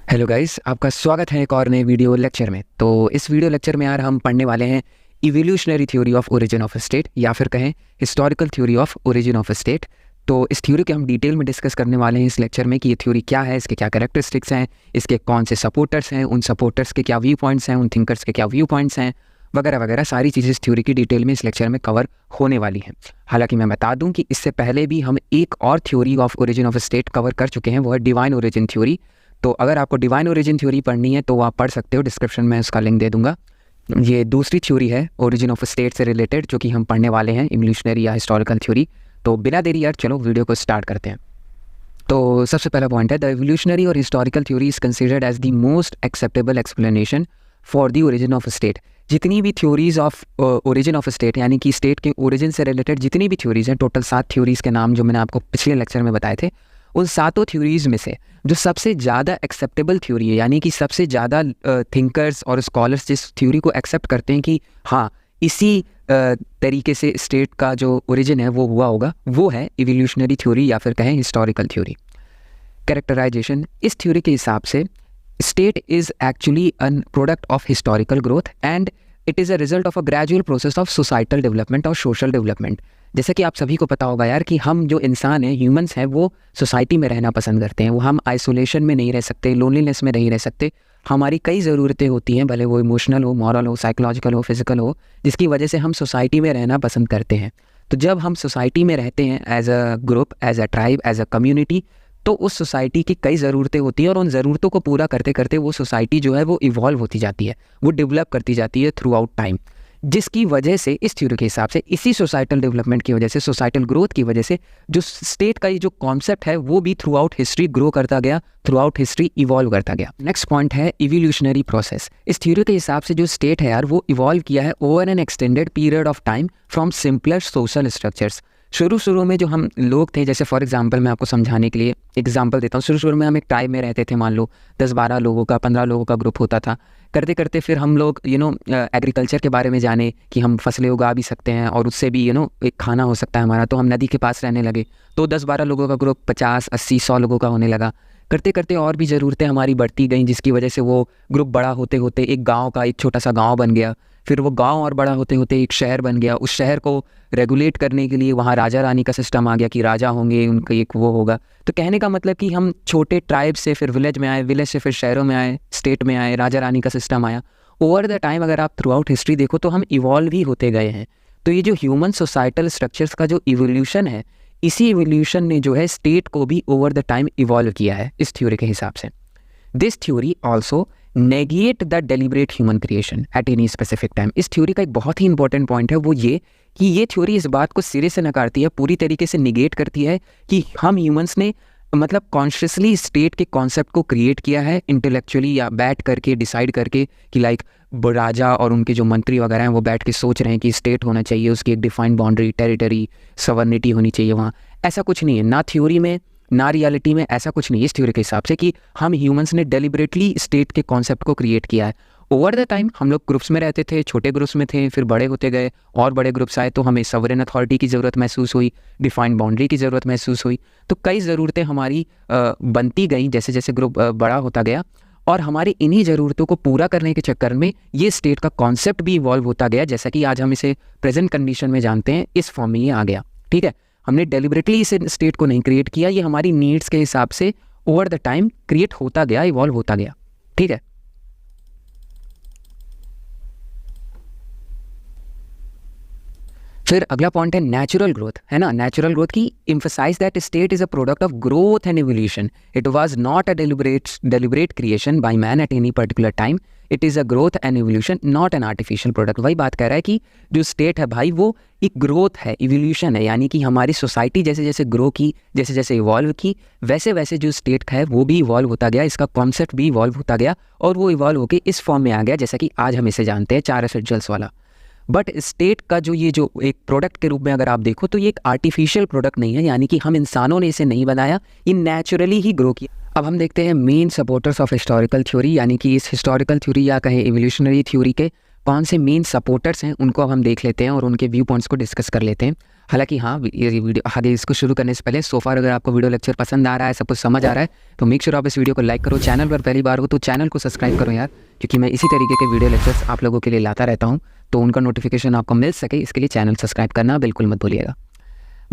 Hello guys, आपका स्वागत है एक और नए वीडियो लेक्चर में। तो इस वीडियो लेक्चर में यार हम पढ़ने वाले हैं evolutionary theory of origin of state, या फिर कहें historical theory of origin of state. तो इस थ्योरी के हम डिटेल में डिस्कस करने वाले हैं इस लेक्चर में कि ये थ्योरी क्या है, इसके क्या कैरेक्टरिस्टिक्स हैं, इसके कौन से सपोर्टर्स हैं, उन सपोर्टर्स के क्या व्यू पॉइंट्स हैं, उन थिंकर्स के क्या व्यू पॉइंट्स हैं, वगैरह वगैरह सारी चीज़ें इस थ्योरी की डिटेल में इस लेक्चर में कवर होने वाली हैं। हालांकि मैं बता दूं कि इससे पहले भी हम एक और theory of origin of state cover कर चुके हैं, वो है डिवाइन ओरिजिन थ्योरी। तो अगर आपको डिवाइन ओरिजिन थ्योरी पढ़नी है तो आप पढ़ सकते हो, डिस्क्रिप्शन में उसका लिंक दे दूंगा। ये दूसरी थ्योरी है ओरिजिन ऑफ स्टेट से रिलेटेड, जो कि हम पढ़ने वाले हैं इवोल्यूशनरी या हिस्टोरिकल थ्योरी। तो बिना देरी यार चलो वीडियो को स्टार्ट करते हैं। तो सबसे पहला पॉइंट है, द इवोल्यूशनरी और historical theory is considered as the most acceptable explanation for the origin of state. जितनी भी theories of origin of state, यानी कि स्टेट के ओरिजिन से रिलेटेड जितनी भी थ्योरीज हैं, टोटल 7 थ्योरीज के नाम जो मैंने आपको पिछले लेक्चर में बताए थे, उन 7 थ्योरीज में से जो सबसे ज़्यादा एक्सेप्टेबल थ्योरी है, यानी कि सबसे ज़्यादा थिंकर्स और स्कॉलर्स जिस थ्योरी को एक्सेप्ट करते हैं कि हाँ इसी तरीके से स्टेट का जो ओरिजिन है वो हुआ होगा, वो है इवोल्यूशनरी थ्योरी या फिर कहें हिस्टोरिकल थ्योरी। कैरेक्टराइजेशन, इस थ्योरी के हिसाब से state is actually an product of historical growth and it is a result of a gradual process of societal development और सोशल डेवलपमेंट। जैसे कि आप सभी को पता होगा यार कि हम जो इंसान हैं, ह्यूमंस हैं, वो सोसाइटी में रहना पसंद करते हैं। वो हम आइसोलेशन में नहीं रह सकते, लोनलीनेस में नहीं रह सकते। हमारी कई ज़रूरतें होती हैं, भले वो इमोशनल हो, मॉरल हो, साइकोलॉजिकल हो, फिजिकल हो, जिसकी वजह से हम सोसाइटी में रहना पसंद करते हैं। तो जब हम सोसाइटी में रहते हैं as a group, as a tribe, as a community, तो उस सोसाइटी की कई ज़रूरतें होती हैं और उन ज़रूरतों को पूरा करते करते वो सोसाइटी जो है वो इवॉल्व होती जाती है, वो डेवलप करती जाती है थ्रू आउट टाइम। जिसकी वजह से इस थ्योरी के हिसाब से इसी सोसाइटल डेवलपमेंट की वजह से, सोसाइटल ग्रोथ की वजह से, जो स्टेट का ये जो कॉन्सेप्ट है वो भी थ्रू आउट हिस्ट्री ग्रो करता गया, थ्रू आउट हिस्ट्री इवॉल्व करता गया। नेक्स्ट पॉइंट है इवोल्यूशनरी प्रोसेस। इस थ्योरी के हिसाब से जो स्टेट है यार वो इवॉल्व किया है over N extended period of time from simpler social structures. शुरू में जो हम लोग थे, जैसे फॉर एग्जांपल मैं आपको समझाने के लिए एग्जांपल देता हूँ। शुरू में हम एक टाइम में रहते थे, मान लो 10-12 लोगों का, 15 लोगों का ग्रुप होता था। करते करते फिर हम लोग एग्रीकल्चर के बारे में जाने कि हम फसलें उगा भी सकते हैं और उससे भी एक खाना हो सकता है हमारा। तो हम नदी के पास रहने लगे, तो 10-12 लोगों का ग्रुप 50, 80, 100 लोगों का होने लगा। करते करते और भी ज़रूरतें हमारी बढ़ती गई, जिसकी वजह से वो ग्रुप बड़ा होते होते एक गाँव का एक छोटा सा गाँव बन गया। फिर वो गांव और बड़ा होते होते एक शहर बन गया। उस शहर को रेगुलेट करने के लिए वहाँ राजा रानी का सिस्टम आ गया कि राजा होंगे, उनका एक वो होगा। तो कहने का मतलब कि हम छोटे ट्राइब से फिर विलेज में आए, विलेज से फिर शहरों में आए, स्टेट में आए, राजा रानी का सिस्टम आया। ओवर द टाइम अगर आप थ्रू आउट हिस्ट्री देखो तो हम इवॉल्व ही होते गए हैं। तो ये जो ह्यूमन सोसाइटल स्ट्रक्चर्स का जो इवोल्यूशन है, इसी इवोल्यूशन ने जो है स्टेट को भी ओवर द टाइम इवॉल्व किया है इस थ्योरी के हिसाब से। This theory also negate the deliberate human creation at any specific time. इस थ्योरी का एक बहुत ही इंपॉर्टेंट पॉइंट है वो ये कि ये थ्योरी इस बात को सिरे से नकारती है, पूरी तरीके से निगेट करती है कि हम ह्यूमंस ने मतलब कॉन्शियसली स्टेट के कॉन्सेप्ट को क्रिएट किया है इंटेलेक्चुअली, या बैठ करके डिसाइड करके कि लाइक राजा और उनके जो मंत्री वगैरह हैं वो बैठ के सोच रहे हैं कि स्टेट होना चाहिए, उसकी एक डिफाइंड बाउंड्री, टेरिटरी, सवर्निटी होनी चाहिए वहाँ। ऐसा कुछ नहीं है, ना थ्योरी में ना रियलिटी में, ऐसा कुछ नहीं है इस थ्योरी के हिसाब से कि हम ह्यूमंस ने डेलिबरेटली स्टेट के कॉन्सेप्ट को क्रिएट किया है। ओवर द टाइम हम लोग ग्रुप्स में रहते थे, छोटे ग्रुप्स में थे, फिर बड़े होते गए और बड़े ग्रुप्स आए, तो हमें सवरेन अथॉरिटी की ज़रूरत महसूस हुई, डिफाइंड बाउंड्री की ज़रूरत महसूस हुई। तो कई ज़रूरतें हमारी बनती गई जैसे जैसे ग्रुप बड़ा होता गया, और हमारी इन्हीं ज़रूरतों को पूरा करने के चक्कर में ये स्टेट का कॉन्सेप्ट भी इवॉल्व होता गया, जैसा कि आज हम इसे प्रेजेंट कंडीशन में जानते हैं, इस फॉर्म में ये आ गया। ठीक है, हमने डेलिबरेटली इसे स्टेट को नहीं क्रिएट किया, ये हमारी नीड्स के हिसाब से ओवर द टाइम क्रिएट होता गया, इवॉल्व होता गया। ठीक है, फिर अगला पॉइंट है नेचुरल ग्रोथ, है ना। नेचुरल ग्रोथ की emphasise that state is a product of growth and evolution. It was not a deliberate creation by man at any particular time. It is a growth and evolution, not an artificial product. वही बात कह रहा है कि जो state है भाई वो एक ग्रोथ है, इवोल्यूशन है, यानी कि हमारी सोसाइटी जैसे जैसे ग्रो की, जैसे जैसे इवॉल्व की, वैसे वैसे जो स्टेट है वो भी इवॉल्व होता गया, इसका कॉन्सेप्ट भी इवॉल्व होता गया, और वो इवॉल्व होकर इस फॉर्म में आ गया जैसा कि आज हम इसे जानते हैं, 4 एसेंशियल्स वाला। बट स्टेट का जो ये जो एक प्रोडक्ट के रूप में अगर आप देखो तो ये एक आर्टिफिशियल प्रोडक्ट नहीं है, यानी कि हम इंसानों ने इसे नहीं बनाया, ये नेचुरली ही ग्रो किया। अब हम देखते हैं main supporters of historical theory, यानी कि इस हिस्टोरिकल थ्योरी या कहें इवोल्यूशनरी थ्योरी के कौन से मेन सपोर्टर्स हैं, उनको अब हम देख लेते हैं और उनके व्यू पॉइंट्स को डिस्कस कर लेते हैं। हालांकि हाँ, ये वीडियो आगे इसको शुरू करने से पहले सो फार अगर आपको वीडियो लेक्चर पसंद आ रहा है, सब कुछ समझ आ रहा है, तो मेक श्योर आप इस वीडियो को लाइक करो। चैनल पर पहली बार हो तो चैनल को सब्सक्राइब करो यार, क्योंकि मैं इसी तरीके के वीडियो लेक्चर्स आप लोगों के लिए लाता रहता हूँ, तो उनका नोटिफिकेशन आपको मिल सके इसके लिए चैनल सब्सक्राइब करना बिल्कुल मत भूलिएगा।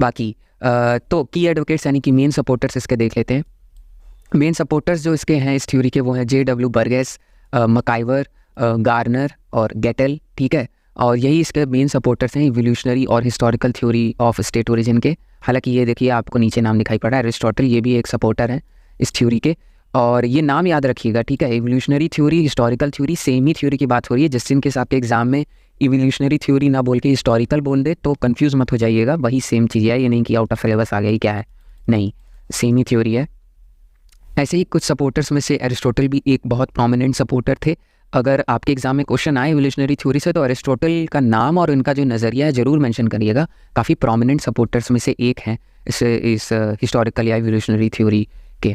बाकी तो की एडवोकेट्स यानी कि मेन सपोर्टर्स इसके देख लेते हैं। मेन सपोर्टर्स जो इसके हैं इस थ्योरी के वो हैं J.W. बर्गेस, मकाइवर, गार्नर और गेटल, ठीक है। और यही इसके मेन सपोर्टर्स हैं इवोल्यूशनरी और historical theory of state origin के। हालांकि ये देखिए आपको नीचे नाम दिखाई पड़ रहा है एरिस्टोटल, ये भी एक सपोर्टर है इस थ्योरी के। और ये नाम याद रखिएगा, ठीक है। Evolutionary theory, historical theory, same ही थ्योरी की बात हो रही है। जिस दिन के साथ के एग्जाम में इवोल्यूशनरी थ्योरी ना बोल के हिस्टोरिकल बोल दे तो कंफ्यूज मत हो जाइएगा, वही सेम चीज़ है। ये नहीं कि आउट ऑफ सिलेबस आ गया ही क्या है, नहीं, सेम ही थ्योरी है। ऐसे ही कुछ सपोर्टर्स में से एरिस्टोटल भी एक बहुत प्रोमिनेंट सपोर्टर थे। अगर आपके एग्जाम में क्वेश्चन आए इवोल्यूशनरी थ्योरी से तो एरिस्टोटल का नाम और इनका जो नज़रिया है ज़रूर मेंशन करिएगा। काफ़ी प्रोमिनेंट सपोर्टर्स में से एक हैं इस हिस्टोरिकल या इवोल्यूशनरी थ्योरी के।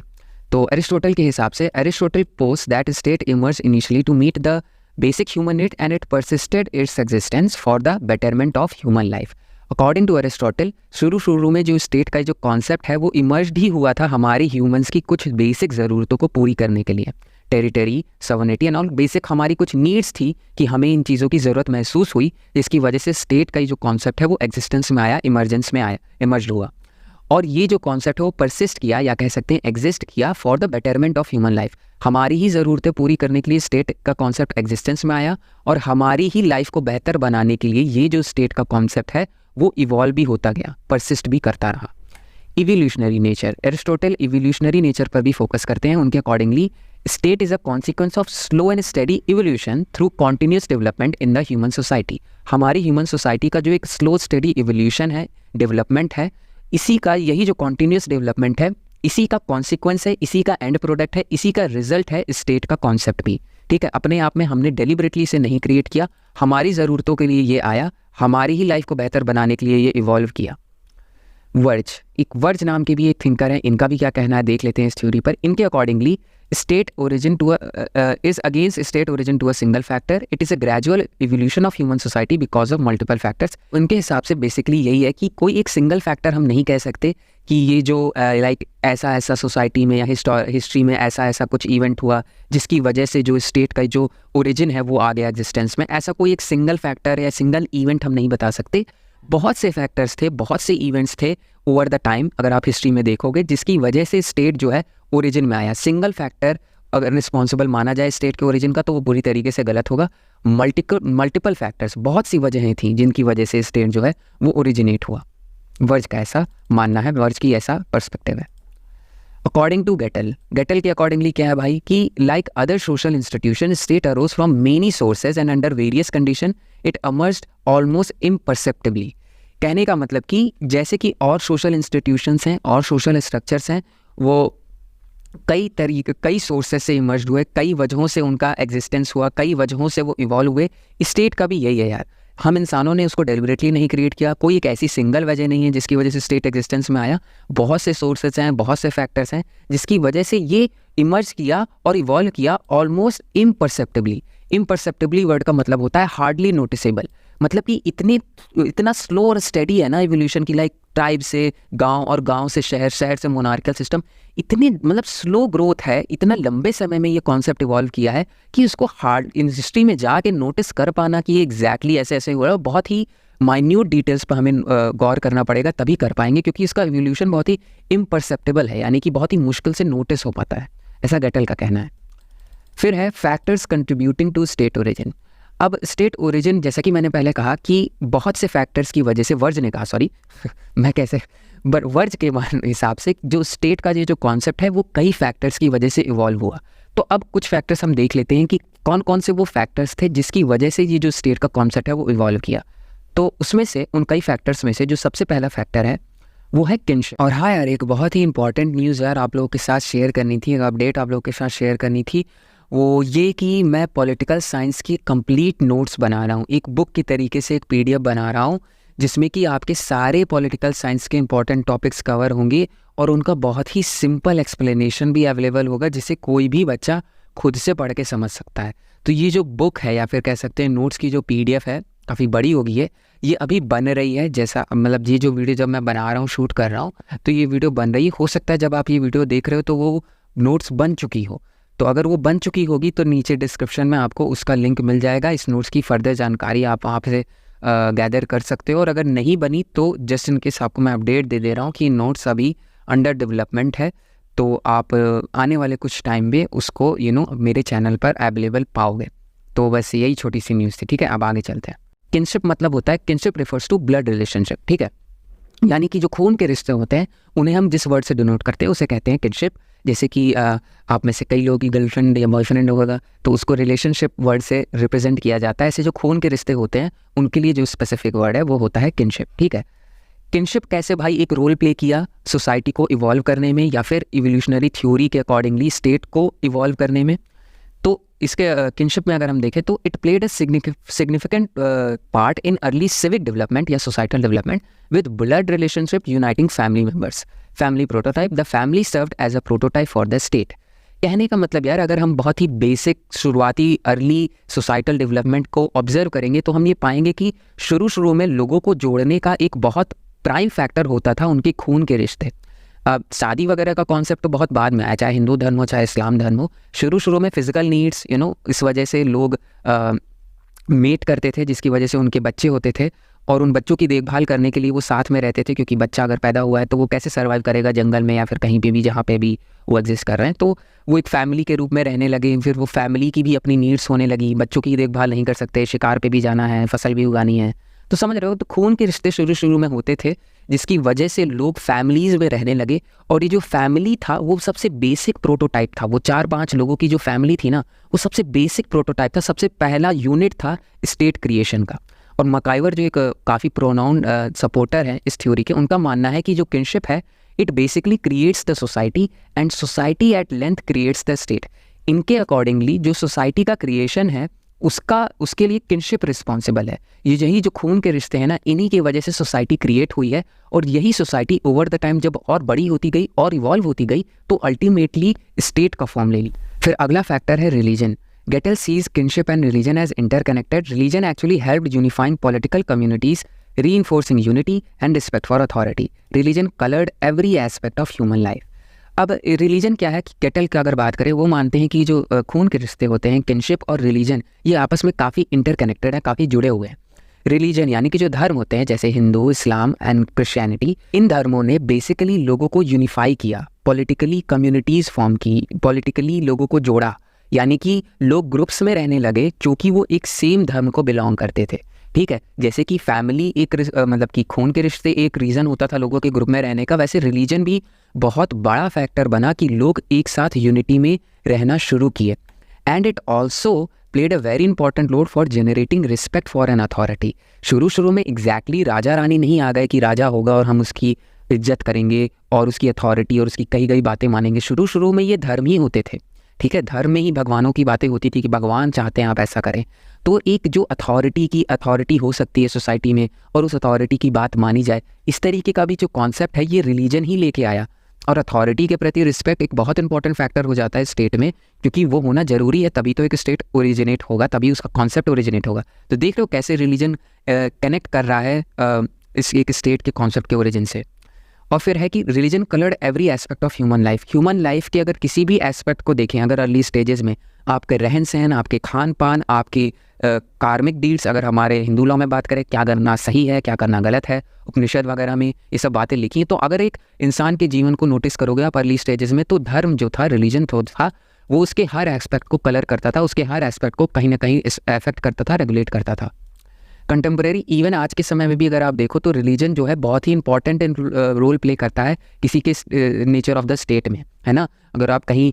तो एरिस्टोटल के हिसाब से Aristotle post that state emerge initially to meet the basic human need and it persisted its existence for the betterment of human life. According to Aristotle शुरू में जो स्टेट का जो कॉन्सेप्ट है वो इमर्ज ही हुआ था हमारे ह्यूमंस की कुछ बेसिक ज़रूरतों को पूरी करने के लिए। Territory, sovereignty and all basic हमारी कुछ नीड्स थी कि हमें इन चीज़ों की ज़रूरत महसूस हुई, जिसकी वजह से स्टेट का जो कॉन्सेप्ट है वो एग्जिस्टेंस में आया, इमर्जेंस में आया, इमर्ज हुआ। और ये जो कॉन्सेप्ट है वो परसिस्ट किया या कह सकते हैं एग्जिस्ट किया for the betterment of human life. हमारी ही ज़रूरतें पूरी करने के लिए स्टेट का कॉन्सेप्ट एग्जिस्टेंस में आया और हमारी ही लाइफ को बेहतर बनाने के लिए ये जो स्टेट का कॉन्सेप्ट है वो इवॉल्व भी होता गया, परसिस्ट भी करता रहा। Evolutionary nature, Aristotle evolutionary nature पर भी फोकस करते हैं। उनके accordingly state is a consequence of slow and steady evolution through continuous development in the human society. हमारी ह्यूमन सोसाइटी का जो एक स्लो स्टेडी इवोल्यूशन है, डेवलपमेंट है, इसी का यही जो कॉन्टिन्यूस डेवलपमेंट है, इसी का कॉन्सिक्वेंस है, इसी का एंड प्रोडक्ट है, इसी का रिजल्ट है स्टेट का कॉन्सेप्ट भी, ठीक है। अपने आप में हमने डेलिबरेटली इसे नहीं क्रिएट किया, हमारी ज़रूरतों के लिए ये आया, हमारी ही लाइफ को बेहतर बनाने के लिए ये इवॉल्व किया। वर्ज, एक वर्ज नाम के भी एक थिंकर हैं, इनका भी क्या कहना है देख लेते हैं इस थ्योरी पर। इनके accordingly state origin to is against state origin to a single factor, it is a gradual evolution of human society because of multiple factors. उनके हिसाब से बेसिकली यही है कि कोई एक सिंगल फैक्टर हम नहीं कह सकते कि ये जो लाइक ऐसा सोसाइटी में या हिस्ट्री में ऐसा कुछ इवेंट हुआ जिसकी वजह से जो स्टेट का जो ओरिजिन है वो आ गया एग्जिस्टेंस में। ऐसा कोई एक सिंगल फैक्टर या सिंगल इवेंट हम नहीं बता सकते। बहुत से फैक्टर्स थे, बहुत से इवेंट्स थे ओवर द टाइम, अगर आप हिस्ट्री में देखोगे, जिसकी वजह से स्टेट जो है ओरिजिन में आया। सिंगल फैक्टर अगर रिस्पॉन्सिबल माना जाए स्टेट के ओरिजिन का तो वो बुरी तरीके से गलत होगा। मल्टीपल फैक्टर्स, बहुत सी वजहें थी जिनकी वजह से स्टेट जो है वो ओरिजिनेट हुआ। वर्ज का ऐसा मानना है, वर्ज की ऐसा पर्सपेक्टिव है। अकॉर्डिंग टू गेटल, गेटल के अकॉर्डिंगली क्या है भाई कि like other social institution state arose from many sources and under various condition it emerged almost imperceptibly. कहने का मतलब कि जैसे कि और सोशल इंस्टीट्यूशंस हैं और सोशल स्ट्रक्चर्स हैं वो कई सोर्सेज से इमर्ज हुए, कई वजहों से उनका एग्जिस्टेंस हुआ, कई वजहों से वो इवॉल्व हुए। स्टेट का भी यही है यार, हम इंसानों ने उसको डेलिबरेटली नहीं क्रिएट किया, कोई एक ऐसी सिंगल वजह नहीं है जिसकी वजह से स्टेट एग्जिस्टेंस में आया। बहुत से सोर्सेज हैं, बहुत से फैक्टर्स हैं जिसकी वजह से ये इमर्ज किया और इवॉल्व किया ऑलमोस्ट इम्परसेप्टिबली। इम्परसेप्टिबली वर्ड का मतलब होता है हार्डली नोटिसेबल, मतलब कि इतना स्लो और स्टेडी है ना इवोल्यूशन की, लाइक ट्राइब से गांव और गांव से शहर, शहर से मोनार्कियल सिस्टम, इतनी मतलब स्लो ग्रोथ है, इतना लंबे समय में ये कॉन्सेप्ट इवॉल्व किया है कि उसको हार्ड इन हिस्ट्री में जाके नोटिस कर पाना कि एग्जैक्टली ऐसे हुआ है, बहुत ही माइन्यूट डिटेल्स पर हमें गौर करना पड़ेगा तभी कर पाएंगे, क्योंकि इसका इवोल्यूशन बहुत ही इम्परसेप्टेबल है, यानी कि बहुत ही मुश्किल से नोटिस हो पाता है, ऐसा गेटल का कहना है। फिर है factors contributing to state origin. अब स्टेट ओरिजिन जैसा कि मैंने पहले कहा कि बहुत से फैक्टर्स की वजह से, वर्ज ने कहा सॉरी मैं कैसे, बट वर्ज के हिसाब से जो स्टेट का ये जो कॉन्सेप्ट है वो कई फैक्टर्स की वजह से इवॉल्व हुआ। तो अब कुछ फैक्टर्स हम देख लेते हैं कि कौन कौन से वो फैक्टर्स थे जिसकी वजह से ये जो स्टेट का कॉन्सेप्ट है वो इवॉल्व किया। तो उसमें से उन कई फैक्टर्स में से जो सबसे पहला फैक्टर है वो है किनशिप। और हाँ यार, एक बहुत ही इंपॉर्टेंट न्यूज़ यार आप लोगों के साथ शेयर करनी थी, एक अपडेट आप लोगों के साथ शेयर करनी थी, वो ये कि मैं पॉलिटिकल साइंस की कंप्लीट नोट्स बना रहा हूँ, एक बुक की तरीके से एक PDF बना रहा हूँ जिसमें कि आपके सारे पॉलिटिकल साइंस के इंपॉर्टेंट टॉपिक्स कवर होंगे और उनका बहुत ही सिंपल एक्सप्लेनेशन भी अवेलेबल होगा जिसे कोई भी बच्चा खुद से पढ़ के समझ सकता है। तो ये जो बुक है या फिर कह सकते हैं नोट्स की जो PDF है काफ़ी बड़ी हो गई है, ये अभी बन रही है। जैसा मतलब ये जो वीडियो जब मैं बना रहा हूँ, शूट कर रहा हूँ, तो ये वीडियो बन रही हो सकता है जब आप ये वीडियो देख रहे हो तो वो नोट्स बन चुकी हो। तो अगर वो बन चुकी होगी तो नीचे डिस्क्रिप्शन में आपको उसका लिंक मिल जाएगा, इस नोट्स की फर्दर जानकारी आप वहाँ से गैदर कर सकते हो। और अगर नहीं बनी तो जस्ट इन केस आपको मैं अपडेट दे दे रहा हूँ कि नोट्स अभी अंडर डेवलपमेंट है, तो आप आने वाले कुछ टाइम में उसको मेरे चैनल पर अवेलेबल पाओगे। तो बस यही छोटी सी न्यूज़ थी, ठीक है। अब आगे चलते हैं। किनशिप मतलब होता है, kinship refers to blood relationship, ठीक है। यानी कि जो खून के रिश्ते होते हैं उन्हें हम जिस वर्ड से डिनोट करते हैं उसे कहते हैं किनशिप। जैसे कि आप में से कई लोगों की गर्लफ्रेंड या बॉयफ्रेंड होगा तो उसको रिलेशनशिप वर्ड से रिप्रेजेंट किया जाता है। ऐसे जो खून के रिश्ते होते हैं उनके लिए जो स्पेसिफिक वर्ड है वो होता है किनशिप, ठीक है। किनशिप कैसे भाई एक रोल प्ले किया सोसाइटी को इवॉल्व करने में या फिर इवोल्यूशनरी थ्योरी के अकॉर्डिंगली स्टेट को इवॉल्व करने में। तो इसके किनशिप में अगर हम देखें तो it played a significant part in early civic development या societal development with blood relationship uniting family members. Family prototype, the family served as a prototype for the state. कहने का मतलब यार, अगर हम बहुत ही बेसिक शुरुआती अर्ली सोसाइटल डेवलपमेंट को ऑब्जर्व करेंगे तो हम ये पाएंगे कि शुरू में लोगों को जोड़ने का एक बहुत प्राइम फैक्टर होता था उनके खून के रिश्ते। शादी वगैरह का कॉन्सेप्ट तो बहुत बाद में आया, चाहे हिंदू धर्म हो चाहे इस्लाम धर्म हो। शुरू में फिजिकल नीड्स इस वजह से लोग मेट करते थे, जिसकी वजह से उनके बच्चे होते थे और उन बच्चों की देखभाल करने के लिए वो साथ में रहते थे, क्योंकि बच्चा अगर पैदा हुआ है तो वो कैसे सर्वाइव करेगा जंगल में या फिर कहीं पे भी जहाँ पे भी वो एग्जिस्ट कर रहे हैं। तो वो एक फैमिली के रूप में रहने लगे। फिर वो फैमिली की भी अपनी नीड्स होने लगी, बच्चों की देखभाल नहीं कर सकते, शिकार पे भी जाना है, फसल भी उगानी है। तो समझ रहे हो, तो खून के रिश्ते शुरू में होते थे जिसकी वजह से लोग फैमिलीज में रहने लगे। और ये जो फैमिली था वो सबसे बेसिक प्रोटोटाइप था। वो 4-5 लोगों की जो फैमिली थी ना, वो सबसे बेसिक प्रोटोटाइप था, सबसे पहला यूनिट था स्टेट क्रिएशन का। और मकाइवर जो एक काफ़ी प्रोनाउंड सपोर्टर हैं इस थ्योरी के, उनका मानना है कि जो किनशिप है it basically creates the society and society at length creates the state. इनके अकॉर्डिंगली जो सोसाइटी का क्रिएशन है उसके लिए किनशिप रिस्पॉन्सिबल है। यही जो खून के रिश्ते हैं ना, इन्हीं की वजह से सोसाइटी क्रिएट हुई है। और यही सोसाइटी ओवर द टाइम जब और बड़ी होती गई और इवॉल्व होती गई तो अल्टीमेटली स्टेट का फॉर्म ले ली। फिर अगला फैक्टर है religion. Gettell sees kinship and religion as interconnected. Religion actually helped unifying political communities, reinforcing unity and respect for authority. Religion colored every aspect of human life. अब religion क्या है कि kettle का अगर बात करें, वो मानते हैं कि जो खून के रिश्ते होते हैं, किनशिप और रिलीजन, ये आपस में काफ़ी इंटरकनेक्टेड है, काफ़ी जुड़े हुए हैं। रिलीजन यानी कि जो धर्म होते हैं जैसे हिंदू, इस्लाम एंड क्रिश्चियनिटी, इन धर्मों ने बेसिकली लोगों को यूनिफाई किया, पॉलिटिकली कम्युनिटीज़ फॉर्म की, पॉलिटिकली लोगों को जोड़ा। यानी कि लोग ग्रुप्स में रहने लगे क्योंकि वो एक सेम धर्म को बिलोंग करते थे, ठीक है। जैसे कि फैमिली एक मतलब कि खून के रिश्ते एक रीज़न होता था लोगों के ग्रुप में रहने का, वैसे रिलीजन भी बहुत बड़ा फैक्टर बना कि लोग एक साथ यूनिटी में रहना शुरू किए। And it also played a very important role for generating respect for an authority. शुरू में एग्जैक्टली राजा रानी नहीं आ गए कि राजा होगा और हम उसकी इज्जत करेंगे और उसकी अथॉरिटी और उसकी कही गई बातें मानेंगे। शुरू में ये धर्म ही होते थे, ठीक है। धर्म में ही भगवानों की बातें होती थी कि भगवान चाहते हैं आप ऐसा करें। तो एक जो अथॉरिटी हो सकती है सोसाइटी में और उस अथॉरिटी की बात मानी जाए, इस तरीके का भी जो कॉन्सेप्ट है ये रिलीजन ही लेके आया। और अथॉरिटी के प्रति रिस्पेक्ट एक बहुत इंपॉर्टेंट फैक्टर हो जाता है स्टेट में, क्योंकि वो होना जरूरी है, तभी तो एक स्टेट ओरिजिनेट होगा, तभी उसका कॉन्सेप्ट ओरिजिनेट होगा। तो देख लो कैसे रिलीजन कनेक्ट कर रहा है इस एक स्टेट के कॉन्सेप्ट के ओरिजिन से। और फिर है कि religion coloured every aspect of human life. Human life के अगर किसी भी एस्पेक्ट को देखें, अगर अर्ली स्टेजेस में आपके रहन सहन, आपके खान पान, आपकी कार्मिक डीड्स, अगर हमारे हिंदू लॉ में बात करें क्या करना सही है क्या करना गलत है, उपनिषद वगैरह में ये सब बातें लिखी हैं। तो अगर एक इंसान के जीवन को नोटिस करोगे आप अर्ली स्टेजेस में, तो धर्म जो था, रिलीजन था, वो उसके हर एस्पेक्ट को कलर करता था, उसके हर एस्पेक्ट को कहीं ना कहीं अफेक्ट करता था, रेगुलेट करता था। कंटेम्प्रेरी इवन आज के समय में भी अगर आप देखो तो रिलीजन जो है बहुत ही इंपॉर्टेंट रोल प्ले करता है किसी के नेचर ऑफ द स्टेट में, है ना। अगर आप कहीं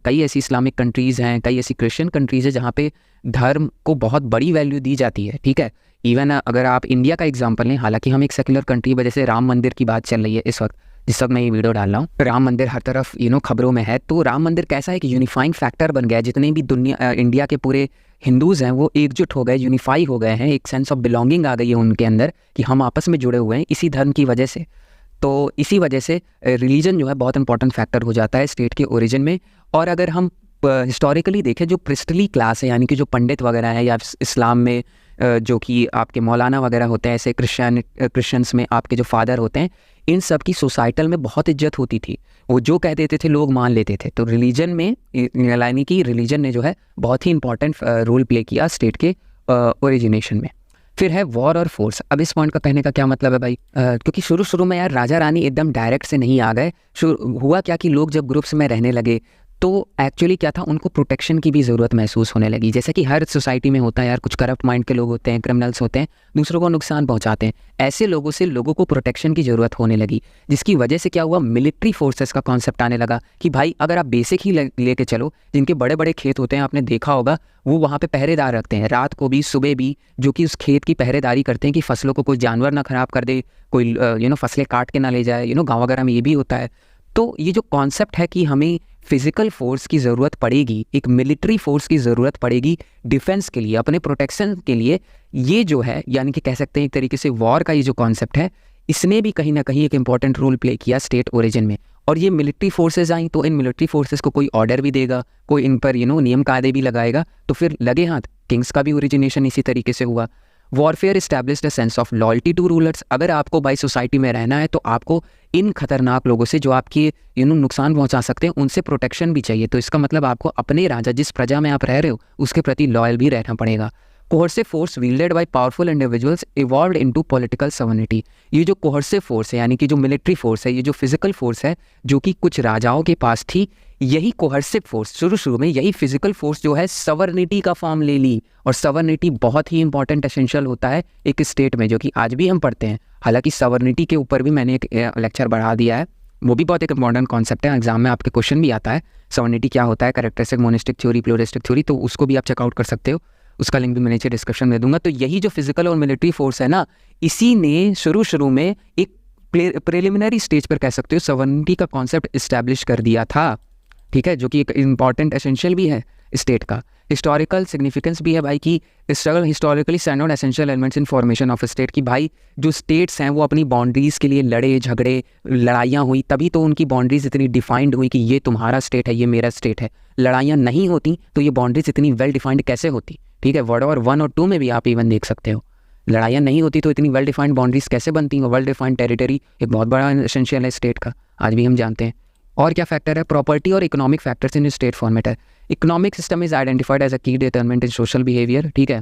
कई ऐसी इस्लामिक कंट्रीज़ हैं, कई ऐसी क्रिश्चियन कंट्रीज़ है जहाँ पे धर्म को बहुत बड़ी वैल्यू दी जाती है, ठीक है। इवन अगर आप इंडिया का एग्जांपल लें, हालांकि हम एक सेक्युलर कंट्री, वजह से राम मंदिर की बात चल रही है इस वक्त जिस वक्त मैं ये वीडियो डाल रहा हूँ। राम मंदिर हर तरफ खबरों में है। तो राम मंदिर कैसा है कि यूनिफाइंग फैक्टर बन गया। जितने भी इंडिया के पूरे हिंदूज़ हैं वो एकजुट हो गए, यूनिफाई हो गए हैं, एक सेंस ऑफ बिलोंगिंग आ गई है उनके अंदर कि हम आपस में जुड़े हुए हैं इसी धर्म की वजह से। तो इसी वजह से रिलीजन जो है बहुत इंपॉर्टेंट फैक्टर हो जाता है स्टेट के ओरिजिन में। और अगर हम हिस्टोरिकली देखें जो प्रिस्टली क्लास है, यानी कि जो पंडित वगैरह है या इस्लाम में जो कि आपके मौलाना वगैरह होते हैं, ऐसे क्रिश्चियंस में आपके जो फादर होते हैं, इन सब की सोसाइटल में बहुत इज्जत होती थी। वो जो कह देते थे लोग मान लेते थे। तो रिलीजन में, यानी कि रिलीजन ने जो है बहुत ही इंपॉर्टेंट रोल प्ले किया स्टेट के ओरिजिनेशन में। फिर है वॉर और फोर्स। अब इस पॉइंट का कहने का क्या मतलब है भाई, क्योंकि शुरू में यार राजा रानी एकदम डायरेक्ट से नहीं आ गए। हुआ क्या कि लोग जब ग्रुप्स में रहने लगे तो एक्चुअली क्या था, उनको प्रोटेक्शन की भी ज़रूरत महसूस होने लगी। जैसे कि हर सोसाइटी में होता है यार, कुछ करप्ट माइंड के लोग होते हैं, क्रिमिनल्स होते हैं, दूसरों को नुकसान पहुंचाते हैं। ऐसे लोगों से लोगों को प्रोटेक्शन की ज़रूरत होने लगी, जिसकी वजह से क्या हुआ, मिलिट्री फोर्सेस का कॉन्सेप्ट आने लगा कि भाई अगर आप बेसिक ही लेके चलो, जिनके बड़े बड़े खेत होते हैं, आपने देखा होगा वो वहाँ पे पहरेदार रखते हैं, रात को भी सुबह भी, जो कि उस खेत की पहरेदारी करते हैं कि फसलों को कोई जानवर ना खराब कर दे, कोई फसलें काट के ना ले जाए। गाँव वगैरह में ये भी होता है। तो ये जो कॉन्सेप्ट है कि हमें फिजिकल फोर्स की ज़रूरत पड़ेगी, एक मिलिट्री फोर्स की ज़रूरत पड़ेगी डिफेंस के लिए, अपने प्रोटेक्शन के लिए, ये जो है यानी कि कह सकते हैं एक तरीके से वॉर का ये जो कॉन्सेप्ट है, इसने भी कहीं ना कहीं एक इंपॉर्टेंट रोल प्ले किया स्टेट ओरिजिन में। और ये मिलिट्री फोर्सेज आई तो इन मिलिट्री फोर्सेज को कोई ऑर्डर भी देगा, कोई इन पर नियम कायदे भी लगाएगा, तो फिर लगे हाथ किंग्स का भी ओरिजिनेशन इसी तरीके से हुआ। Warfare established a sense of loyalty to rulers. अगर आपको भाई सोसाइटी में रहना है तो आपको इन खतरनाक लोगों से, जो आपकी नुकसान पहुंचा सकते हैं, उनसे प्रोटेक्शन भी चाहिए। तो इसका मतलब आपको अपने राजा, जिस प्रजा में आप रह रहे हो, उसके प्रति लॉयल भी रहना पड़ेगा। कोहर्सिव force wielded by powerful individuals evolved into political sovereignty। ये जो कोहर्सिव फोर्स है, यानी कि जो मिलिट्री फोर्स है, ये जो फिजिकल फोर्स है जो कि कुछ राजाओं के पास थी, यही कोहर्सिव फोर्स शुरू में, यही फिजिकल फोर्स जो है सवर्निटी का फॉर्म ले ली। और सवर्निटी बहुत ही इंपॉर्टेंट एसेंशियल होता है एक स्टेट में, जो कि आज भी हम पढ़ते हैं। हालांकि सवर्निटी के ऊपर भी मैंने एक लेक्चर बढ़ा दिया है, वो भी बहुत एक इंपॉर्टेंट कॉन्सेप्ट है, एग्जाम में आपके क्वेश्चन भी आता है। सवर्निटी क्या होता है, characteristic, monistic theory, pluralistic theory, तो उसको भी आप चेकआउट कर सकते हो, उसका लिंक भी मैं नीचे डिस्क्रिप्शन में दूंगा। तो यही जो फिजिकल और मिलिट्री फोर्स है ना, इसी ने शुरू में एक प्रिलिमिनरी स्टेज पर कह सकते हो सवर्निटी का कॉन्सेप्ट इस्टेब्लिश कर दिया था, ठीक है, जो कि एक इंपॉर्टेंट एसेंशियल भी है स्टेट का। हिस्टोरिकल सिग्निफिकेंस भी है भाई कि struggle historically stand out essential elements in formation of state, की भाई जो स्टेट्स हैं वो अपनी बाउंड्रीज़ के लिए लड़े झगड़े, लड़ाइयाँ हुई, तभी तो उनकी बाउंड्रीज इतनी डिफाइंड हुई कि ये तुम्हारा स्टेट है, ये मेरा स्टेट है। लड़ाइयाँ नहीं होती तो ये बाउंड्रीज इतनी वेल डिफाइंड कैसे होती, ठीक है। वर्ल्ड वॉर 1 और 2 में भी आप इवन देख सकते हो, लड़ाइयाँ नहीं होती तो इतनी वेल डिफाइंड बाउंड्रीज कैसे बनती हैं। वेल डिफाइंड टेरिटरी एक बहुत बड़ा एसेंशियल है स्टेट का, आज भी हम जानते हैं। और क्या फैक्टर है, प्रॉपर्टी और economic factors in state format है। Economic system is identified as a key determinant in social behaviour, ठीक है,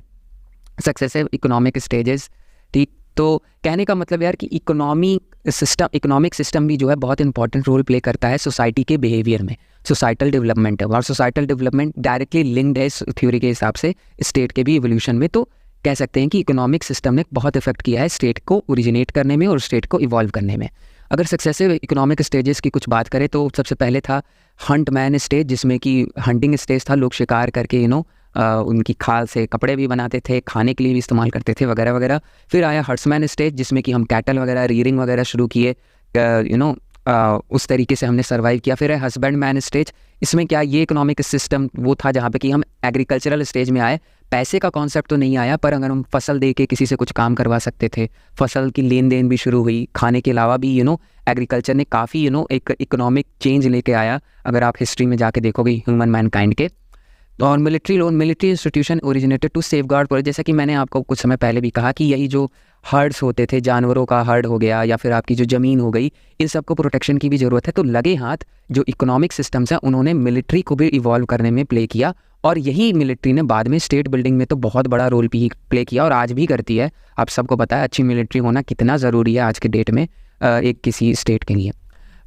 सक्सेसिव इकोनॉमिक स्टेजेस, ठीक। तो कहने का मतलब यार कि इकोनॉमिक सिस्टम भी जो है बहुत इंपॉर्टेंट रोल प्ले करता है सोसाइटी के बिहेवियर में, सोसाइटल डेवलपमेंट है। और सोसाइटल डेवलपमेंट डायरेक्टली लिंक्ड है इस थ्योरी के हिसाब से स्टेट के भी इवोल्यूशन में। तो कह सकते हैं कि इकोनॉमिक सिस्टम ने बहुत इफेक्ट किया है स्टेट को ओरिजिनेट करने में और स्टेट को इवॉल्व करने में। अगर सक्सेसिव इकोनॉमिक स्टेजेस की कुछ बात करें तो सबसे पहले था हंट मैन स्टेज, जिसमें कि हंटिंग स्टेज था, लोग शिकार करके उनकी खाल से कपड़े भी बनाते थे, खाने के लिए भी इस्तेमाल करते थे, वगैरह वगैरह। फिर आया हर्ट्समैन स्टेज, जिसमें कि हम कैटल वगैरह रीयरिंग वगैरह शुरू किए, उस तरीके से हमने सर्वाइव किया। फिर है हस्बैंड मैन स्टेज, इसमें क्या ये इकोनॉमिक सिस्टम वो था जहाँ पे कि हम एग्रीकल्चरल स्टेज में आए। पैसे का कॉन्सेप्ट तो नहीं आया, पर अगर हम फसल दे के किसी से कुछ काम करवा सकते थे, फसल की लेन देन भी शुरू हुई। खाने के अलावा भी एग्रीकल्चर ने काफ़ी एक इकोनॉमिक चेंज लेके आया, अगर आप हिस्ट्री में जाके देखोगे ह्यूमन मैनकाइंड के। और military institution originated to safeguard, जैसा कि मैंने आपको कुछ समय पहले भी कहा कि यही जो हर्ड्स होते थे, जानवरों का हर्ड हो गया या फिर आपकी जो ज़मीन हो गई, इन सबको प्रोटेक्शन की भी ज़रूरत है। तो लगे हाथ जो इकोनॉमिक सिस्टम्स हैं उन्होंने मिलिट्री को भी इवॉल्व करने में प्ले किया, और यही मिलिट्री ने बाद में स्टेट बिल्डिंग में तो बहुत बड़ा रोल भी प्ले किया और आज भी करती है। आप सबको पता है अच्छी मिलिट्री होना कितना ज़रूरी है आज के डेट में एक किसी स्टेट के लिए।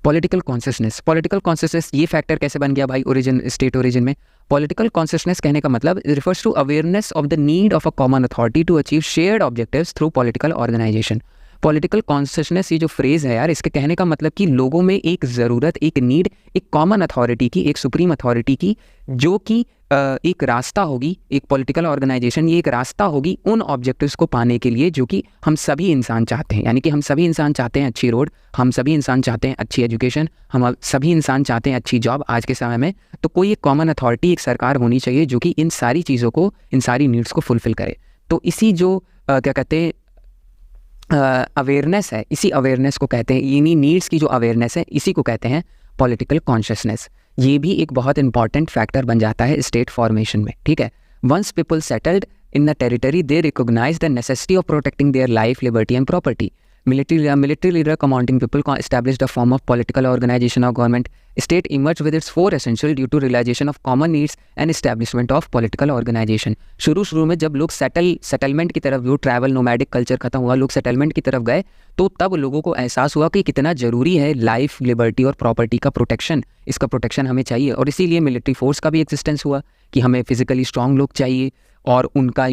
पॉलिटिकल कॉन्शियसनेस ये फैक्टर कैसे बन गया भाई स्टेट ओरिजिन में। पॉलिटिकल कॉन्शियसनेस कहने का मतलब refers to awareness of the need of a common authority to achieve shared objectives through political organisation. Political consciousness ये जो फ्रेज़ है यार, इसके कहने का मतलब कि लोगों में एक ज़रूरत, एक नीड, एक कॉमन अथॉरिटी की, एक सुप्रीम अथॉरिटी की, जो कि एक रास्ता होगी, एक पॉलिटिकल ऑर्गेनाइजेशन ये एक रास्ता होगी उन ऑब्जेक्टिव्स को पाने के लिए जो कि हम सभी इंसान चाहते हैं। यानी कि हम सभी इंसान चाहते हैं अच्छी रोड, हम सभी इंसान चाहते हैं अच्छी एजुकेशन, हम सभी इंसान चाहते हैं अच्छी जॉब आज के समय में। तो कोई एक कॉमन अथॉरिटी, एक सरकार होनी चाहिए जो कि इन सारी चीज़ों को, इन सारी नीड्स को फुलफ़िल करे। तो इसी जो क्या कहते हैं अवेयरनेस है, इसी अवेयरनेस को कहते हैं, इन्हीं नीड्स की जो अवेयरनेस है इसी को कहते हैं पॉलिटिकल कॉन्शियसनेस। ये भी एक बहुत इंपॉर्टेंट फैक्टर बन जाता है स्टेट फॉर्मेशन में, ठीक है। Once people settled in the territory they recognise the necessity of protecting their life, liberty and property. Military leader commanding people established a form of political organization of government. State emerged with its four essential due to realization of common needs and establishment of political organization. शुरू में जब लोग settlement की तरफ, जो travel nomadic culture खत्म हुआ, लोग सेटलमेंट की तरफ गए, तो तब लोगों को एहसास हुआ कि कितना ज़रूरी है लाइफ, लिबर्टी और प्रॉपर्टी का प्रोटेक्शन. इसका प्रोटेक्शन हमें चाहिए और इसीलिए मिलिट्री फोर्स का भी एग्जिस्टेंस हुआ कि हमें फिजिकली स्ट्रांग लोग चाहिए और उनका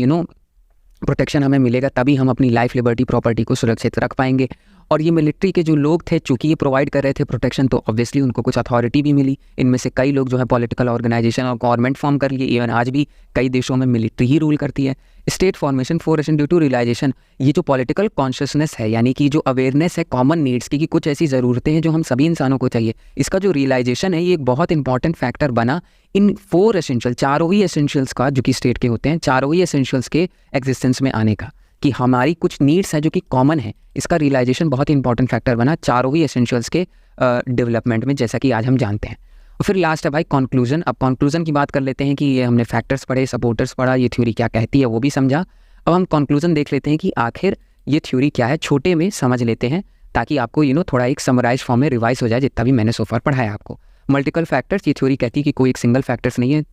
प्रोटेक्शन हमें मिलेगा, तभी हम अपनी लाइफ, लिबर्टी, प्रॉपर्टी को सुरक्षित रख पाएंगे. और ये मिलिट्री के जो लोग थे, चूंकि ये प्रोवाइड कर रहे थे प्रोटेक्शन, तो ऑब्वियसली उनको कुछ अथॉरिटी भी मिली. इनमें से कई लोग जो है पॉलिटिकल ऑर्गेनाइजेशन और गवर्नमेंट फॉर्म कर लिए. इवन आज भी कई देशों में मिलिट्री ही रूल करती है. स्टेट फॉर्मेशन फोरेशन ड्यू टू रियलाइजेशन, ये जो पॉलिटिकल कॉन्शियसनेस है, यानी कि जो अवेयरनेस है कॉमन नीड्स की, कि कुछ ऐसी ज़रूरतें हैं जो हम सभी इंसानों को चाहिए, इसका जो रियलाइजेशन है, ये एक बहुत इंपॉर्टेंट फैक्टर बना इन 4 एसेंशियल, चारों ही एसेंशियल्स का, जो कि स्टेट के होते हैं, चारों ही एसेंशियल्स के एग्जिस्टेंस में आने का, कि हमारी कुछ नीड्स हैं जो कि कॉमन है. इसका रियलाइजेशन बहुत इंपॉर्टेंट फैक्टर बना चारों ही एसेंशियल्स के डेवलपमेंट में, जैसा कि आज हम जानते हैं. और फिर लास्ट है भाई कंक्लूजन. अब कंक्लूजन की बात कर लेते हैं कि ये हमने फैक्टर्स पढ़े, सपोर्टर्स पढ़ा, ये थ्योरी क्या कहती है वो भी समझा. अब हम कंक्लूजन देख लेते हैं कि आखिर ये थ्योरी क्या है, छोटे में समझ लेते हैं, ताकि आपको थोड़ा एक समराइज फॉर्म में रिवाइज हो जाए जितना भी मैंने सोफर पढ़ाया आपको. मल्टीपल फैक्टर्स, ये थ्योरी कहती है कि कोई एक सिंगल फैक्टर्स नहीं है,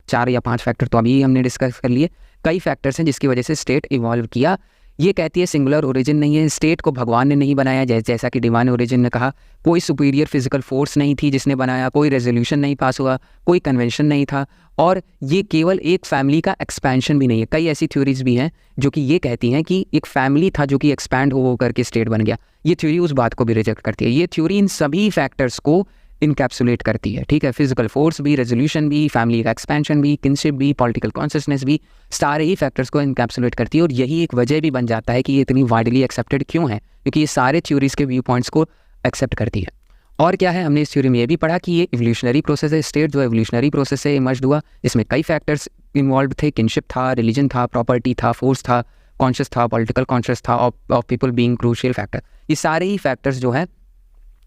4 या 5 फैक्टर तो अभी हमने डिस्कस कर लिए. कई फैक्टर्स हैं जिसकी वजह से स्टेट इवॉल्व किया. ये कहती है सिंगुलर ओरिजिन नहीं है, स्टेट को भगवान ने नहीं बनाया, जैसा कि डिवाइन ओरिजिन ने कहा. कोई सुपीरियर फिजिकल फोर्स नहीं थी जिसने बनाया, कोई रेजोल्यूशन नहीं पास हुआ, कोई कन्वेंशन नहीं था, और ये केवल एक फैमिली का एक्सपेंशन भी नहीं है. कई ऐसी थ्योरीज भी हैं जो कि ये कहती हैं कि एक फैमिली था जो कि एक्सपैंड हो करके स्टेट बन गया. ये थ्योरी उस बात को भी रिजेक्ट करती है. ये थ्योरी इन सभी फैक्टर्स को इनकैप्सुलेट करती है, ठीक है. फिजिकल फोर्स भी, रेजोल्यूशन भी, फैमिली का एक्सपेंशन भी, किनशिप भी, पॉलिटिकल कॉन्शियसनेस भी, सारे ही फैक्टर्स को इनकैप्सुलेट करती है. और यही एक वजह भी बन जाता है कि ये इतनी वाइडली एक्सेप्टेड क्यों है, क्योंकि ये सारे थ्योरीज के व्यू पॉइंट्स को एक्सेप्ट करती है. और क्या है, हमने इस थ्योरी में ये भी पढ़ा कि ये इवोल्यूशनरी प्रोसेस है. स्टेट जो एवोल्यूशनरी प्रोसेस से इमर्ज हुआ, इसमें कई फैक्टर्स इन्वॉल्व थे. किनशिप था, रिलीजन था, प्रॉपर्टी था, फोर्स था, कॉन्शियस था, पॉलिटिकल कॉन्शियस था, of people being crucial factor. ये सारे ही फैक्टर्स जो है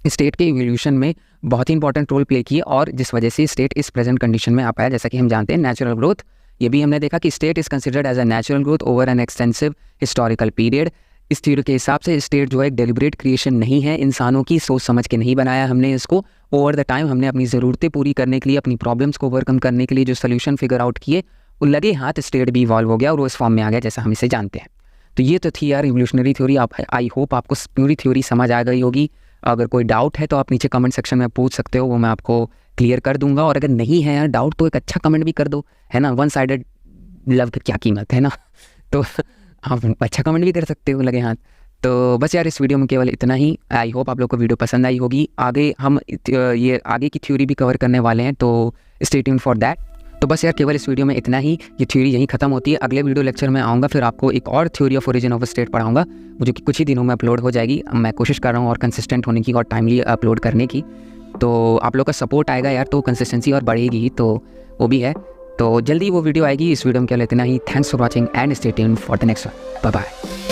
स्टेट के इवोल्यूशन में बहुत ही इंपॉर्टेंट रोल प्ले किए, और जिस वजह से स्टेट इस प्रेजेंट कंडीशन में आ पाया. जैसा कि हम जानते हैं नेचुरल ग्रोथ, ये भी हमने देखा कि state is considered as a natural growth over an extensive historical period. इस थ्योरी के हिसाब से स्टेट जो है एक डेलिब्रेट क्रिएशन नहीं है, इंसानों की सोच समझ के नहीं बनाया हमने इसको. ओवर द टाइम हमने अपनी ज़रूरतें पूरी करने के लिए, अपनी प्रॉब्लम्स को ओवरकम करने के लिए जो सोल्यूशन फिगर आउट किए, वो लगे हाथ स्टेट भी इवॉल्व हो गया और वो इस फॉर्म में आ गया जैसा हम इसे जानते हैं. तो ये तो थी यार इवोल्यूशनरी थ्योरी. आई होप आपको पूरी थ्योरी समझ आ गई होगी. अगर कोई डाउट है तो आप नीचे कमेंट सेक्शन में पूछ सकते हो, वो मैं आपको क्लियर कर दूंगा. और अगर नहीं है यार डाउट, तो एक अच्छा कमेंट भी कर दो, है ना. वन साइडेड लव की क्या कीमत है ना. तो आप अच्छा कमेंट भी कर सकते हो लगे हाथ. तो बस यार इस वीडियो में केवल इतना ही. आई होप आप लोग को वीडियो पसंद आई होगी. आगे हम ये आगे की थ्योरी भी कवर करने वाले हैं, तो स्टे ट्यून्ड फॉर दैट. तो बस यार केवल इस वीडियो में इतना ही. ये थ्योरी यहीं खत्म होती है. अगले वीडियो लेक्चर में आऊँगा, फिर आपको एक और theory of origin of state पढ़ाऊँगा, जो कि कुछ ही दिनों में अपलोड हो जाएगी. मैं कोशिश कर रहा हूँ और कंसिस्टेंट होने की और टाइमली अपलोड करने की. तो आप लोग का सपोर्ट आएगा यार, तो कंसिस्टेंसी और बढ़ेगी ही, तो वो भी है. तो जल्दी वो वीडियो आएगी. इस वीडियो में केवल इतना ही. Thanks for watching and stay tuned for the next one. Bye bye.